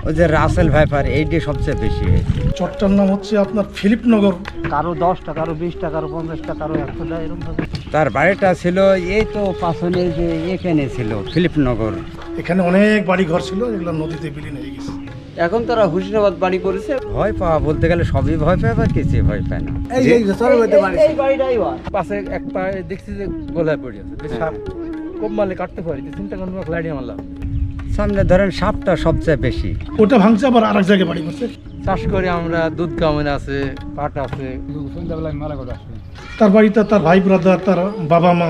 ওই যে Russell viper এইটি সবচেয়ে বেশি হয়েছে। চরটার নাম হচ্ছে আপনার ফিলিপনগর। কারো 10 টাকা, কারো 20 টাকা, কারো 50 টাকা, কারো 100 টাকা, এরকম ভাবে। তার বাড়িটা ছিল এই তো পাশনে যে এখানে ছিল ফিলিপনগর। এখানে অনেক বাড়ি ঘর ছিল, এগুলো নদীতে বিলীন হয়ে গেছে। এখন তারা হুসনাবাদ বাড়ি করেছে। ভয় পাওয়া বলতে গেলে সবই ভয় পায়, আবার কিছু ভয় পায় না। এই বাড়িটাই পাশে এক পায়ে দেখছি যে গলায় পড়ে আছে, সাপ খুব মালে কাটতে পারি, চিন্তা করুন লাইডি মারলাম। সামনে ধরেন সাপটা সবচেয়ে বেশি। ওটা ভাঙছে, আবার আরেক জায়গায় বাড়ি করছে। চাষ করে আমরা, দুধ কামন আছে, পাট আছে। সন্ধ্যাবেলায় মারা করে আসবে। তার বাড়িতে তার ভাই ব্রাদার, তার বাবা মা।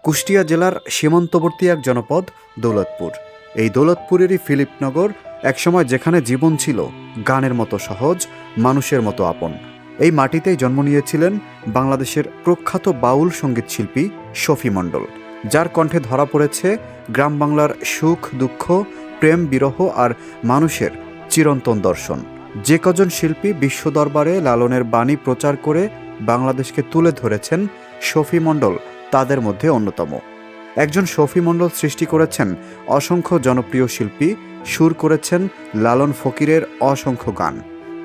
কুষ্টিয়া জেলার সীমান্তবর্তী এক জনপদ দৌলতপুর। এই দৌলতপুরেরই ফিলিপনগর একসময় যেখানে জীবন ছিল গানের মতো সহজ, মানুষের মতো আপন। এই মাটিতেই জন্ম নিয়েছিলেন বাংলাদেশের প্রখ্যাত বাউল সঙ্গীত শিল্পী শফি মণ্ডল, যার কণ্ঠে ধরা পড়েছে গ্রাম বাংলার সুখ দুঃখ, প্রেম বিরহ আর মানুষের চিরন্তন দর্শন। যে কজন শিল্পী বিশ্ব দরবারে লালনের বাণী প্রচার করে বাংলাদেশকে তুলে ধরেছেন, শফি মণ্ডল তাদের মধ্যে অন্যতম। একজন শফি মণ্ডল সৃষ্টি করেছেন অসংখ্য জনপ্রিয় শিল্পী, সুর করেছেন লালন ফকিরের অসংখ্য গান।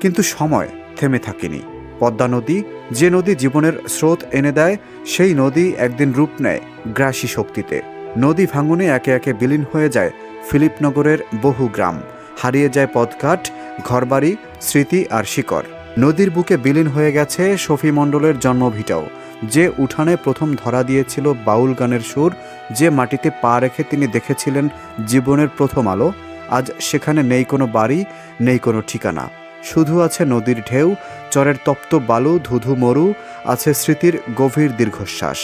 কিন্তু সময় থেমে থাকেনি। পদ্মা নদী, যে নদী জীবনের স্রোত এনে দেয়, সেই নদী একদিন রূপ নেয় গ্রাসী শক্তিতে। নদী ভাঙনে একে একে বিলীন হয়ে যায় ফিলিপনগরের বহু গ্রাম, হারিয়ে যায় পথঘাট, ঘরবাড়ি, স্মৃতি আর শিকড়। নদীর বুকে বিলীন হয়ে গেছে শফি মণ্ডলের জন্মভিটাও, যে উঠানে প্রথম ধরা দিয়েছিল বাউল গানের সুর, যে মাটিতে পা রেখে তিনি দেখেছিলেন জীবনের প্রথম আলো। আজ সেখানে নেই কোনো বাড়ি, নেই কোনো ঠিকানা, শুধু আছে নদীর ঢেউ, চরের তপ্ত বালু, ধুধু মরু, আছে স্মৃতির গভীর দীর্ঘশ্বাস।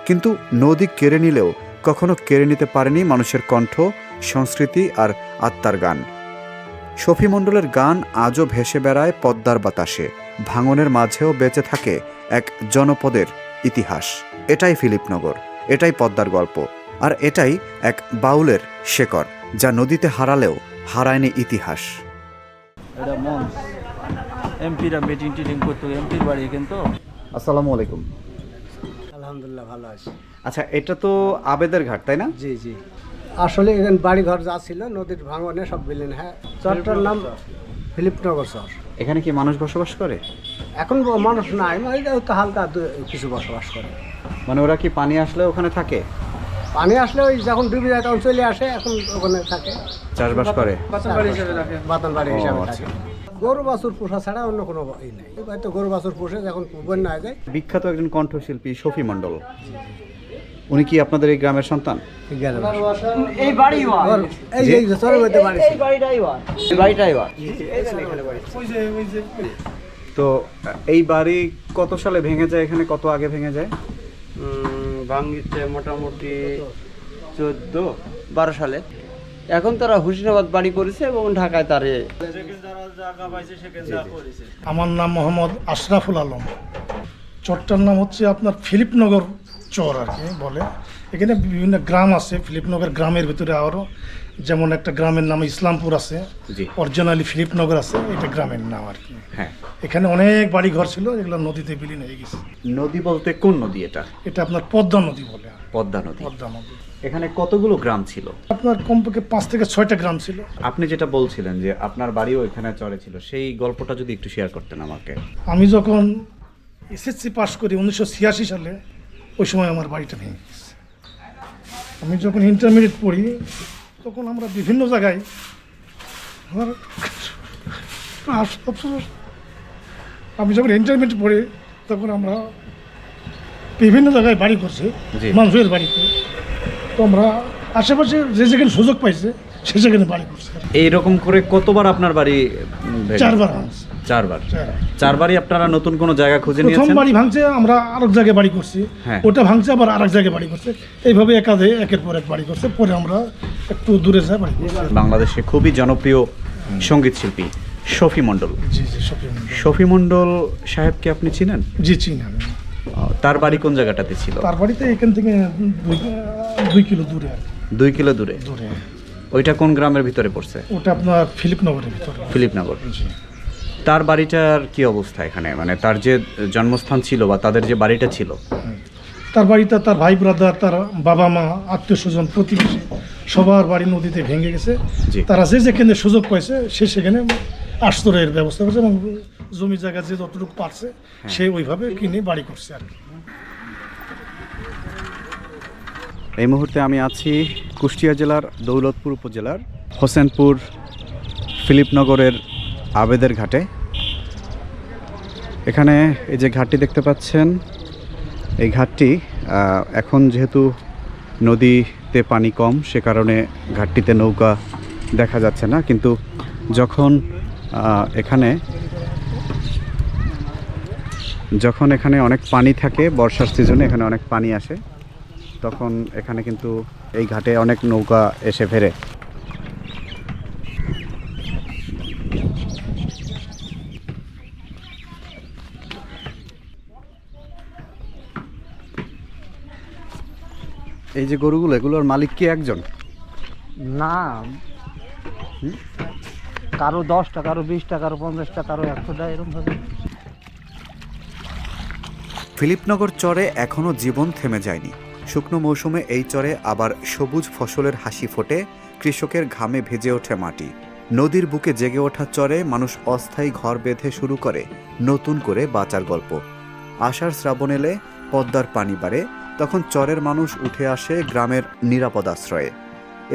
কিন্তু নদী কেড়ে নিলেও কখনো কেড়ে নিতে পারেনি মানুষের কণ্ঠ, সংস্কৃতি আর আত্মার গান। শফি মণ্ডলের গান আজও ভেসে বেড়ায় পদ্মার বাতাসে, ভাঙনের মাঝেও বেঁচে থাকে এক জনপদের ইতিহাস। এটাই ফিলিপনগর, এটাই পদ্মার গল্প, আর এটাই এক বাউলের শেকড়, যা নদীতে হারালেও হারায়নি ইতিহাস। এটা মঞ্চ এমপিরা মিটিং টিটিং করতো, এমপির বাড়ি কিন্তু। আসসালামু আলাইকুম। আলহামদুলিল্লাহ ভালো আছে। আচ্ছা, এটা তো আবেদের ঘাট, তাই না? জি জি, আসলে এখানে বাড়ি ঘর যা ছিল নদীর ভাঙনে সব বিলীন। হ্যাঁ, চরটার নাম ফিলিপনগর চর। এখানে কি মানুষ বসবাস করে? এখন মানুষ নাই, মানে তো হালকা কিছু বসবাস করে। মানে ওরা কি পানি আসলে ওখানে থাকে, পানি আসলে ওই যখন ডুবে যায় তখন চলে আসে, এখন ওখানে থাকে, চাষবাস করে? বাতান বাড়ি হিসাবে থাকে। গরু বাছুর পোষা ছাড়া অন্য কোনো ই নেই। হয়তো গরু বাছুর পোষে যখন বন্যা হয়ে যায়। বিখ্যাত একজন কণ্ঠশিল্পী শফি মণ্ডল, উনি কি আপনাদের এই গ্রামের সন্তান? এই বাড়ি এই চরের মধ্যে বাড়ি, এই বাড়িটাই এই বাড়িটাই তো এই বাড়ি কত সালে ভেঙে যায়, এখানে কত আগে ভেঙে যায়? ভাঙিছে মোটামুটি 14-12 সালে। এখন তারা হুসনাবাদ বাড়ি করেছে এবং ঢাকায় তারে। আমার নাম মোহাম্মদ আশরাফুল আলম। চরটার নাম হচ্ছে আপনার ফিলিপনগর চর আর কি বলে। এখানে বিভিন্ন গ্রাম আছে, ফিলিপনগর গ্রামের ভিতরে আরও, যেমন একটা গ্রামের নাম ইসলামপুর আছে, অরিজিনালি ফিলিপনগর আছে, এটা গ্রামের নাম আর কি। হ্যাঁ, এখানে অনেক বাড়ি ঘর ছিল, এগুলো নদীতে বিলীন হয়ে গেছে। নদী বলতে কোন নদী এটা? এটা আপনার পদ্মা নদী বলে। পদ্মা নদী। পদ্মা নদী। এখানে কতগুলো গ্রাম ছিল? আপনার কমপক্ষে 5 থেকে 6টা গ্রাম ছিল। আপনি যেটা বলছিলেন যে আপনার বাড়িও এখানে চরে ছিল, সেই গল্পটা যদি একটু শেয়ার করতেন আমাকে। আমি যখন এসএসসি পাস করি 1986 সালে, ওই সময় আমার বাড়িটা ভেঙে গেছে। আমি যখন ইন্টারমিডিয়েট পড়ি তখন আমরা বিভিন্ন জায়গায়, আমার আমি যখন ইন্টারমিডিয়েট পড়ি তখন আমরা বিভিন্ন জায়গায় বাড়ি করছি, মানুষের বাড়িতে। তো আমরা আশেপাশে যে যেখানে সুযোগ পাইছে সে যেখানে বাড়ি করছে। এইরকম করে কতবার আপনার বাড়ি? 4বার। 4বারই আপনারা নতুন কোনো জায়গা খুঁজে নিয়েছেন? প্রথম বাড়ি ভাঙছে, আমরা আরেক জায়গায় বাড়ি করছি, ওটা ভাঙছে, আবার আরেক জায়গায় বাড়ি করছে, এইভাবে একের পর এক বাড়ি করছে। পরে আমরা একটু দূরে যাই বাড়ি করছি। বাংলাদেশে খুবই জনপ্রিয় সঙ্গীত শিল্পী শফি মণ্ডল। জি জি, শফি মণ্ডল। শফি মণ্ডল সাহেবকে আপনি চিনেন? জি চিনি আমি। তার বাড়ি কোন জায়গাটাতে ছিল? তার বাড়িতে এখান থেকে 2 কিলো দূরে আর কি। 2 কিলো দূরে? দূরে। ওইটা কোন গ্রামের ভিতরে পড়ছে? ওটা আপনার ফিলিপনগরের ভিতরে। ফিলিপনগর। জি। তার বাড়িটার কি অবস্থা এখানে, মানে তার যে জন্মস্থান ছিল বা তাদের যে বাড়িটা ছিল? তার বাড়িতে তার ভাই ব্রাদার, তার বাবা মা, আত্মীয় স্বজন, প্রতিবেশী সবার বাড়ি নদীতে ভেঙে গেছে। জি। তারা যে যেখানে সুযোগ পাইছে সে সেখানে আশ্রয়ের ব্যবস্থা করছে এবং জমি জায়গা যে যতটুকু পারছে সে ওইভাবে কিনে বাড়ি করছে আর কি। এই মুহূর্তে আমি আছি কুষ্টিয়া জেলার দৌলতপুর উপজেলার হোসেনপুর ফিলিপনগরের আবেদের ঘাটে। এখানে এই যে ঘাটটি দেখতে পাচ্ছেন, এই ঘাটটি এখন যেহেতু নদীতে পানি কম সে কারণে ঘাটটিতে নৌকা দেখা যাচ্ছে না, কিন্তু যখন এখানে অনেক পানি থাকে, বর্ষার সিজনে এখানে অনেক পানি আসে, তখন এখানে কিন্তু এই ঘাটে অনেক নৌকা এসে ফেরে। এই যে গরুগুলো, এগুলোর মালিক কি একজন? না, কারো 10টা, কারো 20টা, কারো 50টা, কারো 100টা, এরকম ভাবে। ফিলিপনগর চরে এখনও জীবন থেমে যায়নি। শুকনো মৌসুমে এই চরে আবার সবুজ ফসলের হাসি ফোটে, কৃষকের ঘামে ভেজে ওঠে মাটি। নদীর বুকে জেগে ওঠা চরে মানুষ অস্থায়ী ঘর বেঁধে শুরু করে নতুন করে বাঁচার গল্প। আষাঢ় শ্রাবণ এলে পদ্মার পানি বাড়ে, তখন চরের মানুষ উঠে আসে গ্রামের নিরাপদ আশ্রয়ে।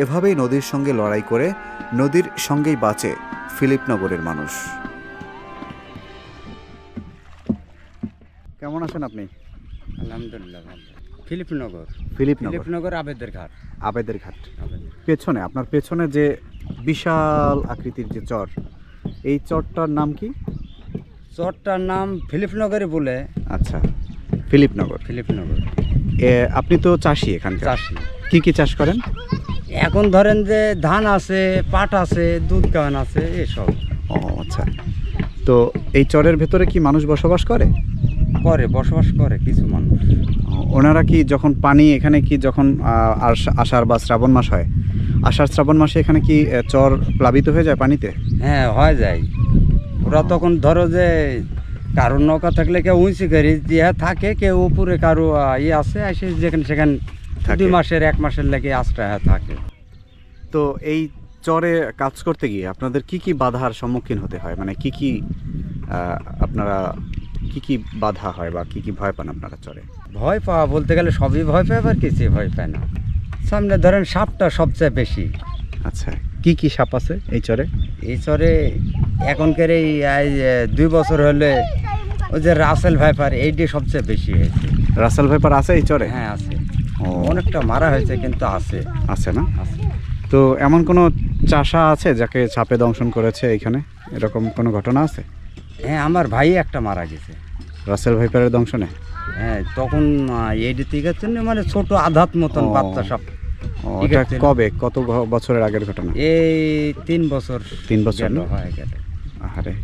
এভাবেই নদীর সঙ্গে লড়াই করে নদীর সঙ্গেই বাঁচে ফিলিপনগরের মানুষ। কেমন আছেন আপনি? আলহামদুলিল্লাহ ভালো। ফিলিপনগর ফিলিপনগর আবেদের ঘাট। আবেদের ঘাট। পেছনে, আপনার পেছনে যে বিশাল আকৃতির যে চর, এই চরটার নাম কি? চরটার নাম ফিলিপনগরে বলে। আচ্ছা, ফিলিপনগর। আপনি তো চাষি, এখানকার চাষি। কি কি চাষ করেন? এখন ধরেন যে ধান আছে, পাট আছে, দুধ গান আছে, এসব ও আচ্ছা। তো এই চরের ভেতরে কি মানুষ বসবাস করে? বসবাস করে কিছু মানুষ। ওনারা কি যখন পানি এখানে কি যখন আষাঢ় বা শ্রাবণ মাস হয়, আষাঢ় শ্রাবণ মাসে এখানে কি চর প্লাবিত হয়ে যায় পানিতে? হ্যাঁ, হয়ে যায়। ওরা তখন ধরো যে কারো নৌকা থাকলে কেউ উঁচি করে দিয়ে থাকে, কেউ উপরে কারো আছে, এসে যেখানে সেখানে 2 মাসের 1 মাসের লেগে আশ্রয় থাকে। তো এই চরে কাজ করতে গিয়ে আপনাদের কি কি বাধার সম্মুখীন হতে হয়, মানে কি কি আপনারা কি কি বাধা হয় বা কি কি ভয় পান আপনারা চরে? ভয় পাওয়া বলতে গেলে সবই ভয় পায়, আবার কিছুই ভয় পায় না। সামনে ধরেন সাপটা সবচেয়ে বেশি। আচ্ছা, কি কি সাপ আছে এই চরে? এই চরে এখনকার এই 2 বছর হলে ওই যে রাসেল ভাইপার, এইটি সবচেয়ে বেশি হয়েছে। রাসেল ভাইপার আছে এই চরে? হ্যাঁ আছে, ও অনেকটা মারা হয়েছে কিন্তু আছে। আছে না? আছে। তো এমন কোনো চাষা আছে যাকে সাপে দংশন করেছে এখানে, এরকম কোনো ঘটনা আছে? হ্যাঁ, আমার ভাই একটা মারা গেছে রাসেল ভাইপারের দংশনে। হ্যাঁ, তখন এইটি থেকে মানে ছোট আধাত মতন ও। বাচ্চা সব। ওটা কবে, কত বছরের আগের ঘটনা? এই 3 বছর। 3 বছর গেল, না? হয়ে গেল। আরে,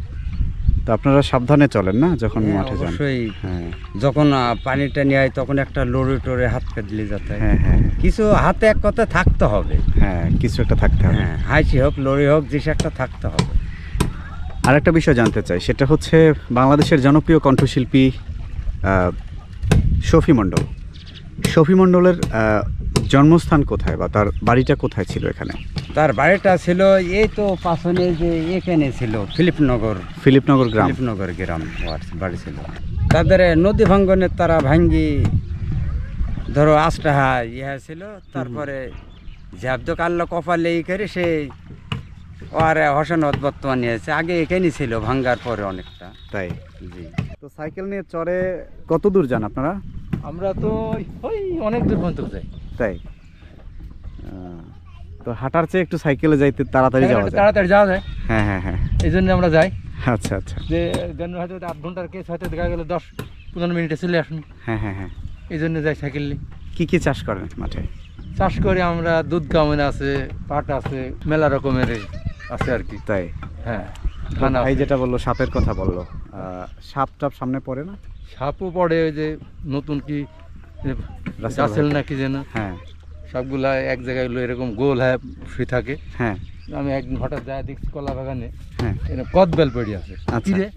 তো আপনারা সাবধানে চলেন না যখন হ্যাঁ, মাঠে যান? অবশ্যই। হ্যাঁ যখন পানিটা নিয়ে হয় তখন একটা লড়ে টরে হাত ফেদলে যেতে হয়। হ্যাঁ হ্যাঁ কিছু হাতে এক কথা থাকতে হবে। হ্যাঁ, কিছু একটা থাকতে হবে। হ্যাঁ, হাসি হোক, লড়ি হোক, যে একটা থাকতে হবে। আর একটা বিষয় জানতে চাই, সেটা হচ্ছে বাংলাদেশের জনপ্রিয় কণ্ঠশিল্পী শফি মণ্ডল। শফি মণ্ডলের জন্মস্থান কোথায় বা তার বাড়িটা কোথায় ছিল এখানে? তার বাড়িটা ছিল এই তো পাশনে যে এখানে ছিল ফিলিপনগর গ্রাম। ফিলিপনগর গ্রাম বাড়ি ছিল। তাদের নদী ভাঙ্গনের তারা ভাঙ্গি ধরো আষ্টাহা ছিল, তারপরে ঝাবদ কাল্লা কপালে ই করে সেই আর হোসেনদ বর্তমান নিয়েছে। আগে এখানেই ছিল, ভাঙ্গার পরে অনেকটা। তাই? জি। তো সাইকেল নিয়ে চরে কত দূর যান আপনারা? আমরা তো ওই অনেক দূর পর্যন্ত যাই। তাই? তো হাঁটার চেয়ে একটু সাইকেলে যাইতে তাড়াতাড়ি যাওয়া যায়। তাড়াতাড়ি যাওয়া যায়, হ্যাঁ হ্যাঁ হ্যাঁ, এই জন্য আমরা যাই। আচ্ছা আচ্ছা, যে হয়তো 8 ঘন্টার কেস হয়তো দেখা গেলো 10-15 মিনিটে চলে আসুন, হ্যাঁ হ্যাঁ হ্যাঁ। এই জন্য যাই সাইকেল নিয়ে। কি কি চাষ করেন মাঠে? চাষ করে আমরা দুধ গামন আছে, পাট আছে, মেলা রকমের আছে আর কি। তাই? হ্যাঁ, ভাই যেটা বললো সাপের কথা বললো, সাপ টাপ সামনে পড়ে না? সাপও পড়ে, ওই যে নতুন কি রাসেল নাকি যেন, হ্যাঁ সবগুলা এক জায়গায় এরকম গোল হয়ে শুয়ে থাকে। হ্যাঁ, আমি একদিন হঠাৎ যায় দেখছি কলা বাগানে হ্যাঁ এটা কদবেল পড়ে আছে। আচ্ছা। কি রে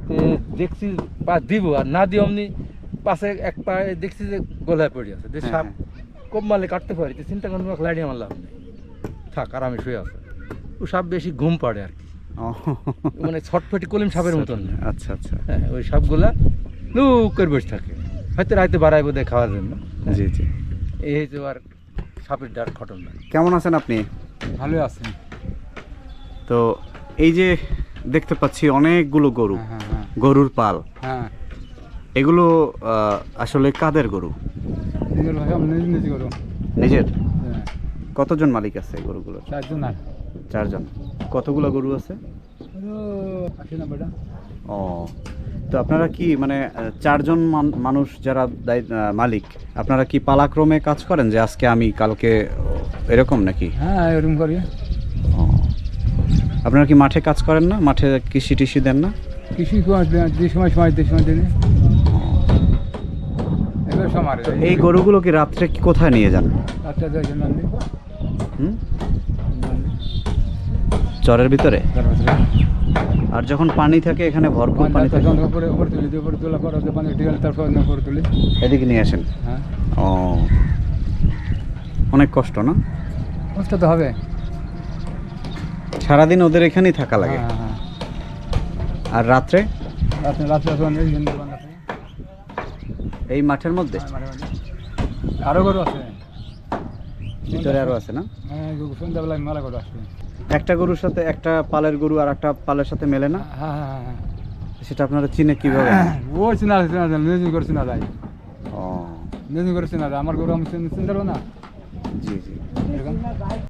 তো দেখছি পা দিব আর না দিয়ে অমনি পাশে এক পা দেখছি যে গলায় পড়ে আছে, যে হ্যাঁ, সাপ হ্যাঁ। কোপ মারলে কাটতে পারি, তো চিন্তা করুন লাইডি আমার লাভ নেই, থাক আর আমি শুয়ে আছে। ও সাপ বেশি ঘুম পাড়ে আর কি, ও, মানে ছটফটি কলিম সাপের মতন না। আচ্ছা আচ্ছা, হ্যাঁ ওই সাপগুলা লুক করে বসে থাকে, হয়তো রাতে বাড়াইবো দেয় খাওয়ার জন্য। জি জি। এই হচ্ছে আর সাপের ডাক ঘটনা। কেমন আছেন আপনি? ভালো আছেন? তো এই যে দেখতে পাচ্ছি অনেকগুলো গরু, হ্যাঁ হ্যাঁ গরুর পাল, হ্যাঁ, এগুলো আসলে কাদের গরু? নিজের ভাষা নিজ নিজ করো। নিজের? হ্যাঁ, কতজন মালিক আছে এই গরুগুলোর? 4 জন আর 4 জন। কতগুলো গরু আছে? 80-90টা। ও, তো আপনারা কি মানে 4 জন মানুষ যারা মালিক, আপনারা কি পালাক্রমে কাজ করেন যে আজকে আমি কালকে এরকম নাকি? হ্যাঁ এরকম করি। ও, আপনারা কি মাঠে কাজ করেন না? মাঠে কৃষি টিষি দেন না? কৃষি যে সময় দিনে এবার সমারে তো এই গরুগুলো কি রাত্রে কি কোথায় নিয়ে যান? রাত্রে যাইছেন নান্দি হুম, চরের ভিতরে? আর যখন পানি থাকে এখানে ভরপুর পানি থাকে, উপরে উপরে তুলি দিয়ে উপরে তোলা পর পানি ঢেলে তারপর উপরে তুলি। এদিকে নিয়ে আসেন? হ্যাঁ, ও, অনেক কষ্ট না? কষ্ট তো হবে। সারাদিন ওদের এখানেই থাকা লাগে। হ্যাঁ হ্যাঁ, আর রাত্রে রাত্রে রাত্রে আসবেন এই হিন্দু বাংলা থেকে। এই মাঠের মধ্যে? মাঝে মাঝে আরো গরু আছে ভিতরে আরো আছে না? হ্যাঁ, সন্ধ্যাবেলায় মেলা গরু আসবে। একটা গরুর সাথে একটা পালের গরু আর একটা পালের সাথে মেলে না? হ্যাঁ হ্যাঁ হ্যাঁ, সেটা আপনারা চিনে কিভাবে? ও চিনা মেজিং করে চিনা যায়, ও, মেজিং করে চিনা যায়। আমার গরু আমি চিনতে পারবো না জি জি। এরকম।